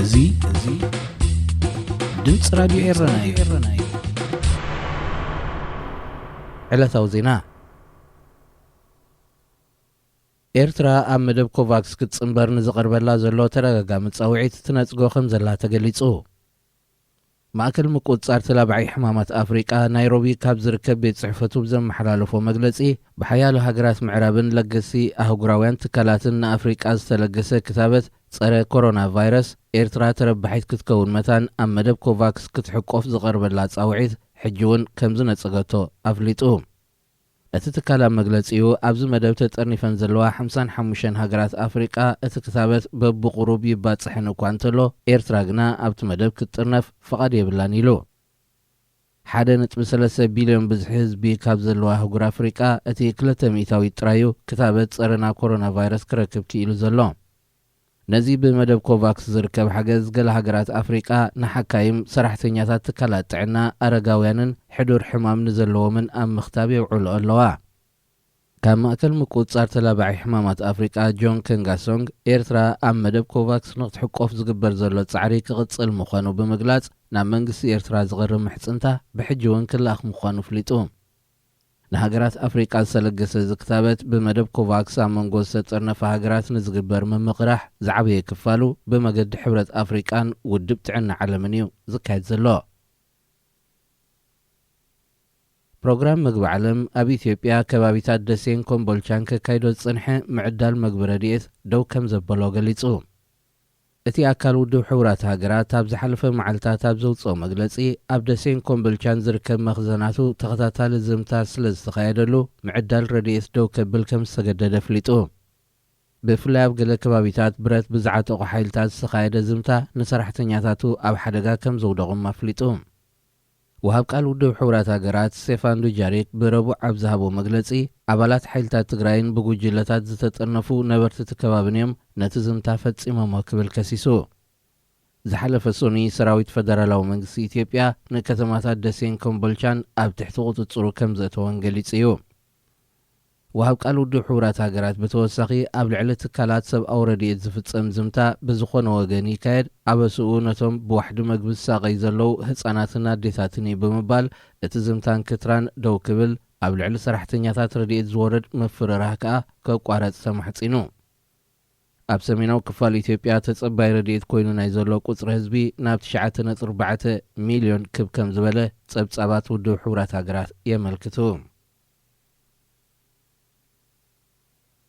እዙይ ድምፅ ራዲዮ ኤረናዩ ዕለታዊ ዜና ኤርትራ ኣብ መደብ ኮቫክስ ክትጽንበር ንዝቐርበላ ዘሎ ተረጋጋሚ ጻውዒት ትነጽጎ ከም ዘላ ተገሊጹ። ማእከል ምቁጽጻር ተላባዒ ሕማማት ኣፍሪቃ ናይሮቢ ካብ ዝርከብ ቤት ጽሕፈቱ ብዘመሓላለፎ መግለጺ ብሓያሎ ሃገራት ምዕራብን ለገሲ ኣህጉራውያን ትካላትን ንኣፍሪቃ ዝተለገሰ ክታበት ጸረ ኮሮና ቫይረስ ኤርትራ ተረባሒት ክትከውን መታን ኣብ መደብ ኮቫክስ ክትሕቆፍ ዝቐርበላ ጻውዒት ሕጂ እውን ከም ዝነጸገቶ ኣፍሊጡ። እቲ ትካል ኣብ መግለጺኡ ኣብዚ መደብ ተጠርኒፈን ዘለዋ 55 ሃገራት ኣፍሪቃ እቲ ክታበት በብቑሩብ ይባጽሕን እኳ እንተሎ ኤርትራ ግና ኣብቲ መደብ ክትጥርነፍ ፍቓድ የብላን ኢሉ። 1.3 ቢልዮን ብዝሒ ህዝቢ ካብ ዘለዋ ኣህጉር ኣፍሪቃ እቲ 200 ጥራዩ ክታበት ጸረና ኮሮና ቫይረስ ክረክብ ክኢሉ ዘሎ። ነዚ ብመደብ ኮቫክስ ዝርከብ ሓገዝ ገለ ሃገራት ኣፍሪቃ ንሓካይም ሰራሕተኛታት ትካላት ጥዕና ኣረጋውያንን ሕዱር ሕማም ንዘለዎምን ኣብ ምኽታብ የውዕሉ ኣለዋ። ካብ ማእከል ምቁጽጻር ተላባዒ ሕማማት ኣፍሪቃ ጆን ከንጋሶንግ ኤርትራ ኣብ መደብ ኮቫክስ ንኽትሕቆፍ ዝግበር ዘሎ ጻዕሪ ክቕጽል ምዃኑ ብምግላጽ ናብ መንግስቲ ኤርትራ ዝቐርብ ምሕጽንታ ብሕጂ እውን ክልኣኽ ምዃኑ ፍሊጡ። ንሃገራት ኣፍሪቃ ዝተለገሰ ዝክታበት ብመደብ ኮቫክስ ኣብ መንጎ ዝተጠርነፈ ሃገራት ንዝግበር ምምቕራሕ ዝዓበየ ክፋሉ ብመገዲ ሕብረት ኣፍሪቃን ውድብ ጥዕና ዓለምን እዩ ዝካየድ ዘሎ። ፕሮግራም ምግቢ ዓለም ኣብ ኢትዮጵያ ከባቢታት ደሴን ኮምቦልቻን ከካይዶ ዝጽንሐ ምዕዳል ምግቢ ረድኤት ደው ከም ዘበሎ ገሊጹ። እቲ ኣካል ውድብ ሕቡራት ሃገራት ኣብ ዝሓለፈ መዓልታት ኣብ ዘውፅኦ መግለጺ ኣብ ደሴን ኮምቦልቻን ዝርከብ መኽዘናቱ ተኸታታሊ ዝምታር ስለ ዝተኻየደሉ ምዕዳል ረድኤት ደው ከብል ከም ዝተገደደ ፍሊጡ። ብፍላይ ኣብ ገለ ከባቢታት ብረት ብዝዓጠቑ ሓይልታት ዝተኻየደ ዝምታ ንሰራሕተኛታቱ ኣብ ሓደጋ ከም ዘውደቑም ኣፍሊጡ። ወሃብ ቃል ውድብ ሕቡራት ሃገራት ስቴፋን ዱጃሪክ ብረቡዕ ኣብ ዝሃቦ መግለጺ ኣባላት ሓይልታት ትግራይን ብጉጅለታት ዝተጠርነፉ ነበርቲ ከባቢን እዮም ነቲ ዝምታ ፈጺሞሞ ክብል ከሲሱ። ዝሓለፈ ሶኒ ሰራዊት ፈደራላዊ መንግስቲ ኢትዮጵያ ንከተማታት ደሴን ኮምቦልቻን ኣብ ትሕቲ ቁፅጽሩ ከም ዘእተወን ገሊጹ እዩ። ወሃብ ቃል ውድብ ሕቡራት ሃገራት ብተወሳኺ ኣብ ልዕሊ ትካላት ሰብኣዊ ረድኤት ዝፍጸም ዝምታ ብዝኾነ ወገን ይካየድ ኣበስኡ ነቶም ብዋሕዲ መግቢ ዝሳቐይ ዘለዉ ህፃናትን ኣዴታትን ብምባል እቲ ዝምታን ክትራን ደው ክብል ኣብ ልዕሊ ሰራሕተኛታት ረድኤት ዝወረድ ምፍርራህ ከኣ ከቋረጽ ተማሕጺኑ። ኣብ ሰሜናዊ ክፋል ኢትዮጵያ ተጸባይ ረድኤት ኮይኑ ናይ ዘሎ ቁጽሪ ህዝቢ ናብ 9.4 ሚልዮን ክብ ከም ዝበለ ጸብጻባት ውድብ ሕቡራት ሃገራት የመልክቱ።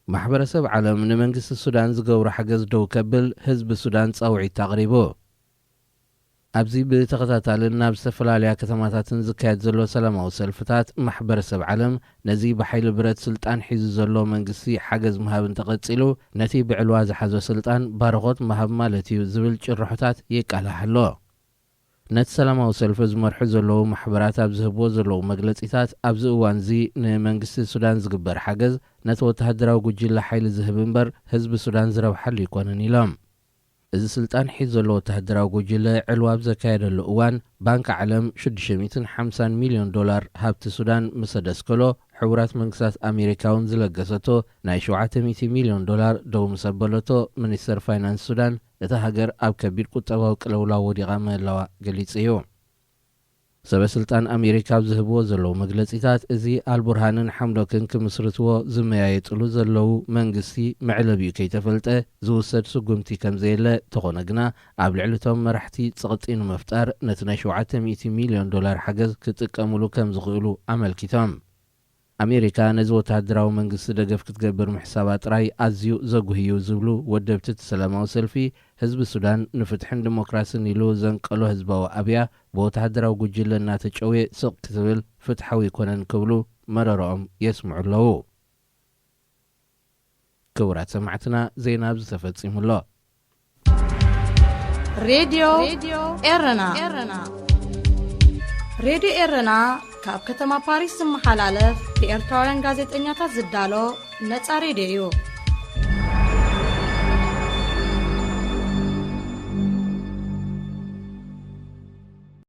ማሕበረሰብ ዓለም ንመንግስቲ ሱዳን ዝገብሮ ሓገዝ ደው ከብል ህዝቢ ሱዳን ጻውዒት ኣቕሪቡ። ኣብዚ ብተኸታታልን ናብ ዝተፈላለያ ከተማታትን ዝካየድ ዘሎ ሰላማዊ ሰልፍታት ማሕበረሰብ ዓለም ነዚ ብሓይሊ ብረት ስልጣን ሒዙ ዘሎ መንግስቲ ሓገዝ ምሃብ እንተቐጺሉ ነቲ ብዕልዋ ዝሓዞ ስልጣን ባረኾት ምሃብ ማለት እዩ ዝብል ጭርሖታት የቃልሕ ኣሎ። ነቲ ሰላማዊ ሰልፊ ዝመርሑ ዘለዉ ማሕበራት ኣብ ዝህብዎ ዘለዉ መግለጺታት ኣብዚ እዋን እዚ ንመንግስቲ ሱዳን ዝግበር ሓገዝ ነቲ ወተሃደራዊ ጉጅለ ሓይሊ ዝህብ እምበር ህዝቢ ሱዳን ዝረብሓሉ ይኮነን ኢሎም። እዚ ስልጣን ሒዙ ዘሎ ወተሃደራዊ ጉጅለ ዕልዋ ኣብ ዘካየደሉ እዋን ባንኪ ዓለም $650 ሚልዮን ሃብቲ ሱዳን ምስ ኣደስከሎ ሕቡራት መንግስታት ኣሜሪካውን ዝለገሰቶ ናይ $700 ሚልዮን ደው ምስ ኣበለቶ ሚኒስተር ፋይናንስ ሱዳን እታ ሃገር ኣብ ከቢድ ቁጠባዊ ቅልውላው ወዲቓ ምህላዋ ገሊጹ እዩ። ሰበስልጣን ኣሜሪካ ኣብ ዝህብዎ ዘለዉ መግለጺታት እዚ ኣልቡርሃንን ሓምዶክን ክምስርትዎ ዝመያየጥሉ ዘለዉ መንግስቲ መዕለቢኡ ከይተፈልጠ ዝውሰድ ስጉምቲ ከም ዘየለ ተኾነ ግና ኣብ ልዕሊቶም መራሕቲ ጽቕጢ ንምፍጣር ነቲ ናይ $700 ሚልዮን ሓገዝ ክጥቀምሉ ከም ዝኽእሉ ኣመልኪቶም። ኣሜሪካ ነዚ ወተሃደራዊ መንግስቲ ደገፍ ክትገብር ምሕሳባ ጥራይ ኣዝዩ ዘጉህዩ ዝብሉ ወደብቲ ሰላማዊ ሰልፊ ህዝቢ ሱዳን ንፍትሕን ዲሞክራሲን ኢሉ ዘንቀሎ ህዝባዊ ኣብያ ብወተሃደራዊ ጉጅለ እናተጨውየ ስቕ ክትብል ፍትሓዊ ይኮነን ክብሉ መረሮኦም የስምዑ ኣለዉ። ክቡራት ሰማዕትና ዜና ኣብዚ ተፈጺሙሎ። ሬድዮ ኤረና ሬድዮ ኤረና ካብ ከተማ ፓሪስ ዝመሓላለፍ ብኤርትራውያን ጋዜጠኛታት ዝዳሎ ነፃ ሬድዮ እዩ።